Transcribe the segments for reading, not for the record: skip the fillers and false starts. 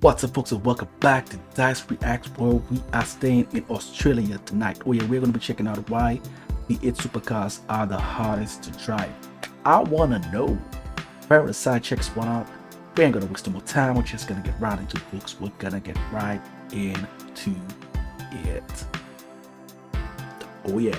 What's up, folks, and welcome back to Dyce Reacts, where we are staying in Australia tonight. Oh yeah, we're going to be checking out why the 8 supercars are the hardest to drive. I want to know. Parallel side checks one out. We ain't going to waste no more time. We're just going to get right into it, folks. We're going to get right into it. Oh yeah.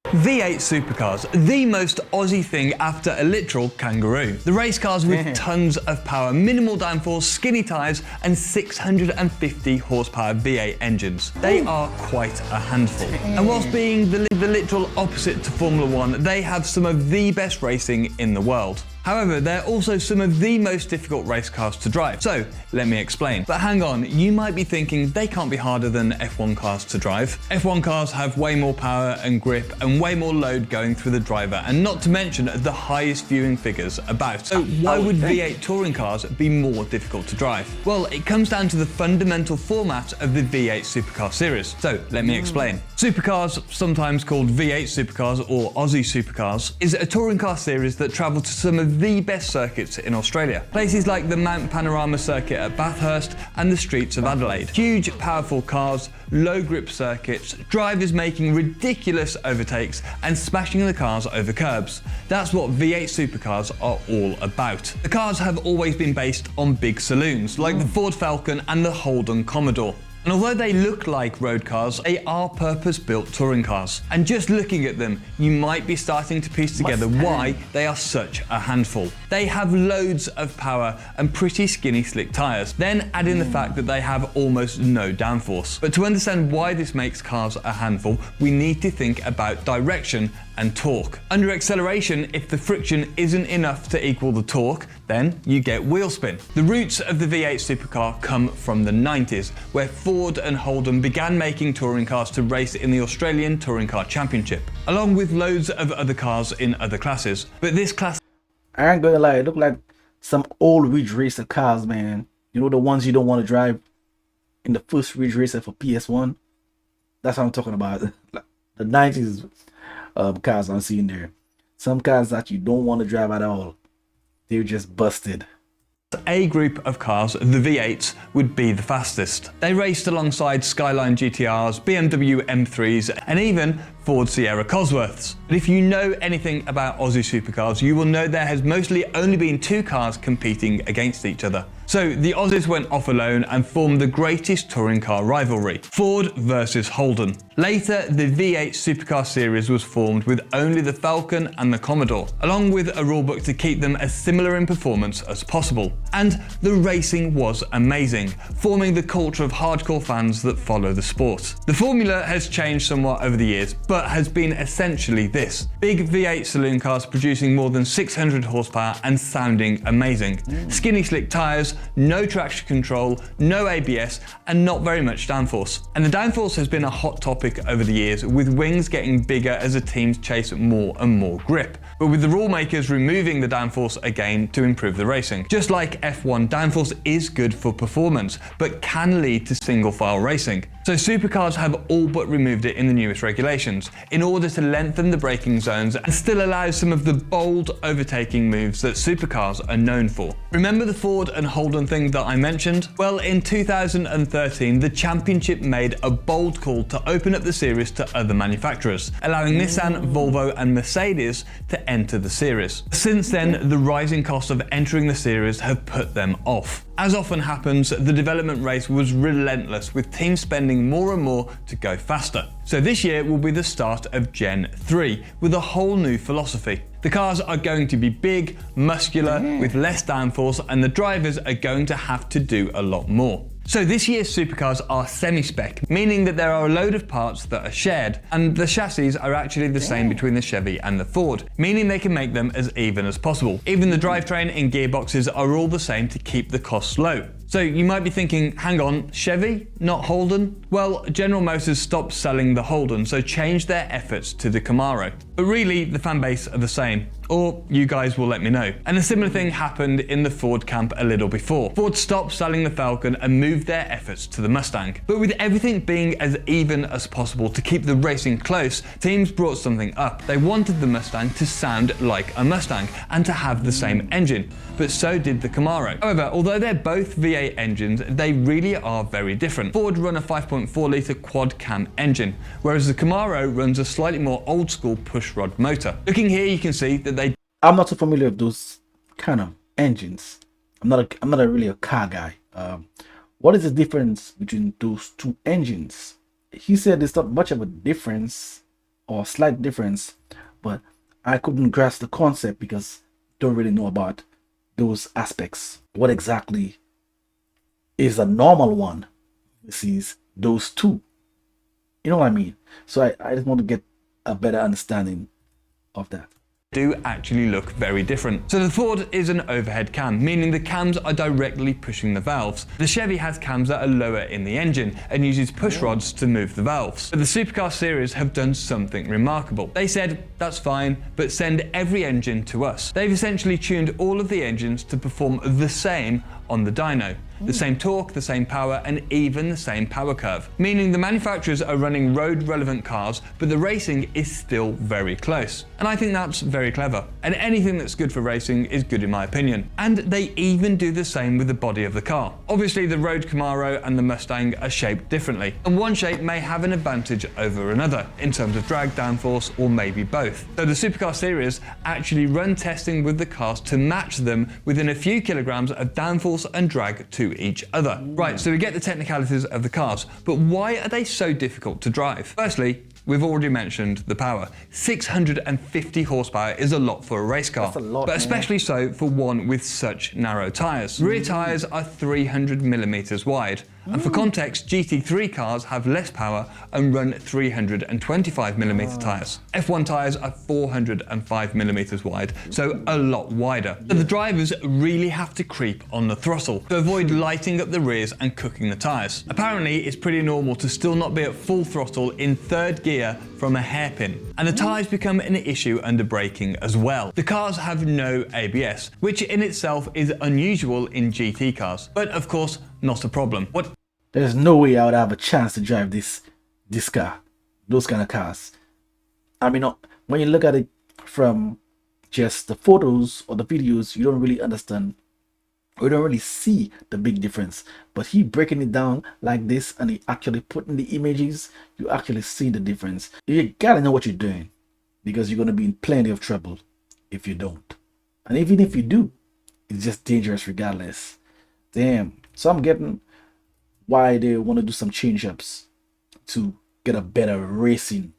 V8 Supercars, the most Aussie thing after a literal kangaroo. The race cars with tons of power, minimal downforce, skinny tyres and 650 horsepower V8 engines. They are quite a handful. And whilst being the literal opposite to Formula 1, they have some of the best racing in the world. However, they're also some of the most difficult race cars to drive. So, let me explain. But hang on, you might be thinking they can't be harder than F1 cars to drive. F1 cars have way more power and grip and way more load going through the driver, and not to mention the highest viewing figures about. So why would V8 touring cars be more difficult to drive? Well, it comes down to the fundamental format of the V8 Supercar series. So let me explain. Supercars, sometimes called V8 Supercars or Aussie Supercars, is a touring car series that travel to some of the best circuits in Australia. Places like the Mount Panorama circuit at Bathurst and the streets of Adelaide. Huge, powerful cars, low grip circuits, drivers making ridiculous overtakes and smashing the cars over curbs. That's what V8 Supercars are all about. The cars have always been based on big saloons, like the Ford Falcon and the Holden Commodore. And although they look like road cars, they are purpose-built touring cars. And just looking at them, you might be starting to piece together why they are such a handful. They have loads of power and pretty skinny slick tyres. Then add in the fact that they have almost no downforce. But to understand why this makes cars a handful, we need to think about direction and torque. Under acceleration, if the friction isn't enough to equal the torque, then you get wheel spin. The roots of the V8 supercar come from the 90s, where Ford and Holden began making touring cars to race in the Australian Touring Car Championship, along with loads of other cars in other classes. But this class, I ain't gonna lie, it look like some old Ridge Racer cars, man. You know, the ones you don't want to drive in the first Ridge Racer for PS1? That's what I'm talking about. The 90s cars I'm seeing there. Some cars that you don't want to drive at all. They're just busted. A group of cars, the V8s, would be the fastest. They raced alongside Skyline GTRs, BMW M3s, and even Ford Sierra Cosworths. But if you know anything about Aussie supercars, you will know there has mostly only been two cars competing against each other. So the Aussies went off alone and formed the greatest touring car rivalry, Ford versus Holden. Later, the V8 supercar series was formed with only the Falcon and the Commodore, along with a rulebook to keep them as similar in performance as possible. And the racing was amazing, forming the culture of hardcore fans that follow the sport. The formula has changed somewhat over the years, but has been essentially this. Big V8 saloon cars producing more than 600 horsepower and sounding amazing. Skinny slick tyres, no traction control, no ABS, and not very much downforce. And the downforce has been a hot topic over the years, with wings getting bigger as the teams chase more and more grip. But with the rule makers removing the downforce again to improve the racing. Just like F1, downforce is good for performance, but can lead to single file racing. So supercars have all but removed it in the newest regulations, in order to lengthen the braking zones and still allow some of the bold overtaking moves that supercars are known for. Remember the Ford and Holden thing that I mentioned? Well, in 2013, the championship made a bold call to open up the series to other manufacturers, allowing Nissan, Volvo and Mercedes to enter the series. Since then, the rising costs of entering the series have put them off. As often happens, the development race was relentless, with teams spending more and more to go faster. So this year will be the start of Gen 3, with a whole new philosophy. The cars are going to be big, muscular, with less downforce, and the drivers are going to have to do a lot more. So this year's supercars are semi-spec, meaning that there are a load of parts that are shared, and the chassis are actually the same between the Chevy and the Ford, meaning they can make them as even as possible. Even the drivetrain and gearboxes are all the same to keep the costs low. So you might be thinking, hang on, Chevy, not Holden? Well, General Motors stopped selling the Holden, so changed their efforts to the Camaro. But really, the fan base are the same. Or you guys will let me know. And a similar thing happened in the Ford camp a little before. Ford stopped selling the Falcon and moved their efforts to the Mustang. But with everything being as even as possible to keep the racing close, teams brought something up. They wanted the Mustang to sound like a Mustang and to have the same engine. But so did the Camaro. However, although they're both V8 engines, they really are very different. Ford run a 5.4 litre quad cam engine, whereas the Camaro runs a slightly more old school pushrod motor. Looking here, you can see that I'm not so familiar with those kind of engines. I'm not really a car guy. What is the difference between those two engines? He said there's not much of a difference or slight difference, but I couldn't grasp the concept because I don't really know about those aspects. What exactly is a normal one versus those two? You know what I mean? So I just want to get a better understanding of that. Do actually look very different. So the Ford is an overhead cam, meaning the cams are directly pushing the valves. The Chevy has cams that are lower in the engine and uses push rods to move the valves. But the Supercar series have done something remarkable. They said, that's fine, but send every engine to us. They've essentially tuned all of the engines to perform the same on the dyno. The same torque, the same power, and even the same power curve. Meaning the manufacturers are running road-relevant cars, but the racing is still very close. And I think that's very clever. And anything that's good for racing is good in my opinion. And they even do the same with the body of the car. Obviously the road Camaro and the Mustang are shaped differently, and one shape may have an advantage over another, in terms of drag, downforce, or maybe both. So the Supercar series actually run testing with the cars to match them within a few kilograms of downforce and drag to each other. Right, so we get the technicalities of the cars, but why are they so difficult to drive? Firstly, we've already mentioned the power. 650 horsepower is a lot for a race car, That's a lot, but especially so for one with such narrow tyres. Rear tyres are 300mm wide, and for context, GT3 cars have less power and run 325mm tyres. F1 tyres are 405mm wide, so a lot wider. So the drivers really have to creep on the throttle to avoid lighting up the rears and cooking the tyres. Apparently, it's pretty normal to still not be at full throttle in third gear from a hairpin, and the tyres become an issue under braking as well. The cars have no ABS, which in itself is unusual in GT cars, but of course, not a problem. There's no way I would have a chance to drive this car, those kind of cars. I mean, when you look at it from just the photos or the videos, you don't really understand, or you don't really see the big difference. But he breaking it down like this and he actually putting the images, you actually see the difference. You gotta know what you're doing, because you're gonna be in plenty of trouble if you don't. And even if you do, it's just dangerous regardless. Damn. So I'm getting why they want to do some change-ups to get a better racing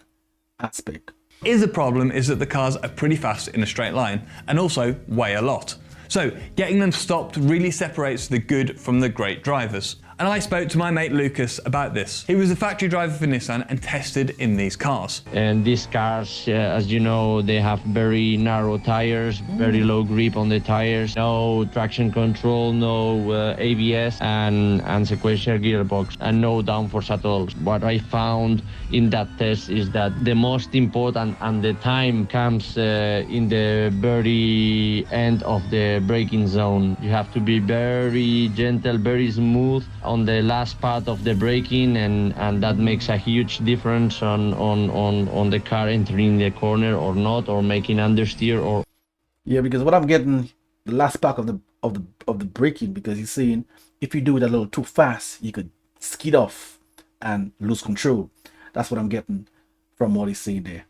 aspect. The problem is that the cars are pretty fast in a straight line and also weigh a lot. So getting them stopped really separates the good from the great drivers. And I spoke to my mate Lucas about this. He was a factory driver for Nissan and tested in these cars. And these cars, as you know, they have very narrow tires, very low grip on the tires, no traction control, no ABS and sequential gearbox, and no downforce at all. What I found in that test is that the most important and the time comes in the very end of the braking zone. You have to be very gentle, very smooth on the last part of the braking, and that makes a huge difference on the car entering the corner or not, or making understeer or. Yeah, because what I'm getting, the last part of the braking, because he's saying if you do it a little too fast, you could skid off and lose control. That's what I'm getting from what he's saying there.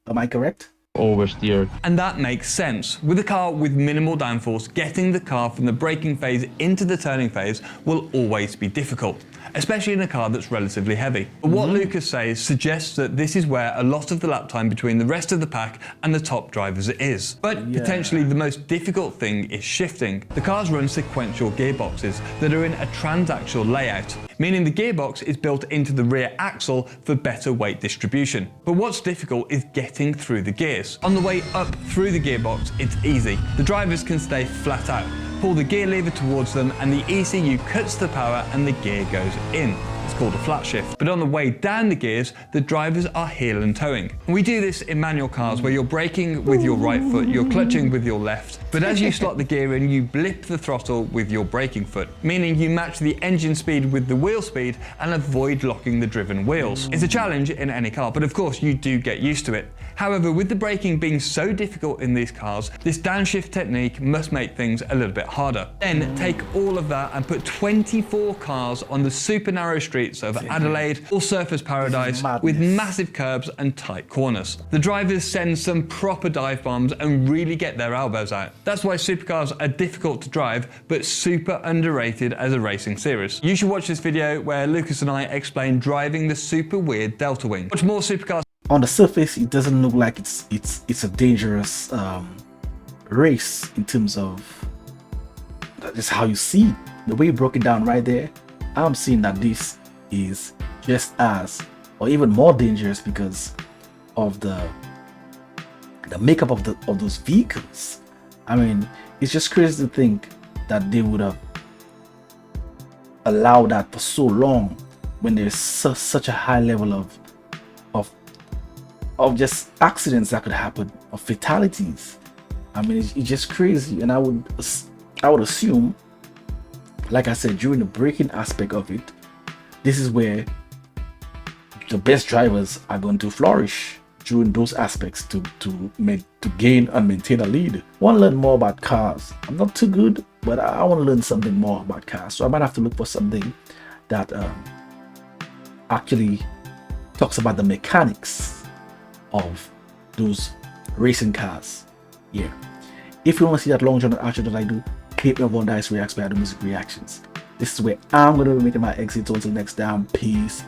Am I correct? Oversteer. And that makes sense. With a car with minimal downforce, getting the car from the braking phase into the turning phase will always be difficult, especially in a car that's relatively heavy. But what Lucas says suggests that this is where a lot of the lap time between the rest of the pack and the top drivers is. But potentially the most difficult thing is shifting. The cars run sequential gearboxes that are in a transaxle layout, meaning the gearbox is built into the rear axle for better weight distribution. But what's difficult is getting through the gears. On the way up through the gearbox, it's easy. The drivers can stay flat out, pull the gear lever towards them, and the ECU cuts the power and the gear goes in. what's called a flat shift. But on the way down the gears, the drivers are heel and toeing. We do this in manual cars where you're braking with your right foot, you're clutching with your left, but as you slot the gear in, you blip the throttle with your braking foot, meaning you match the engine speed with the wheel speed and avoid locking the driven wheels. It's a challenge in any car, but of course you do get used to it. However, with the braking being so difficult in these cars, this downshift technique must make things a little bit harder. Then take all of that and put 24 cars on the super narrow streets of Adelaide, all surface paradise with massive curbs and tight corners. The drivers send some proper dive bombs and really get their elbows out. That's why supercars are difficult to drive, but super underrated as a racing series. You should watch this video where Lucas and I explain driving the super weird Delta Wing. Watch more supercars. On the surface, it doesn't look like it's a dangerous race in terms of just how you see it. The way you broke it down right there, I'm seeing that this is just as or even more dangerous because of the makeup of those vehicles. I mean, it's just crazy to think that they would have allowed that for so long when there's such a high level of just accidents that could happen, of fatalities. I mean, it's just crazy. And I would assume, like I said, during the braking aspect of it, this is where the best drivers are going to flourish during those aspects to gain and maintain a lead. I want to learn more about cars. I'm not too good, but I want to learn something more about cars. So I might have to look for something that actually talks about the mechanics of those racing cars. Yeah. If you want to see that long journey outro that I do, hit me up on Dyce Reacts by Buzzin Reactions. This is where I'm going to be making my exit. Until next time, peace.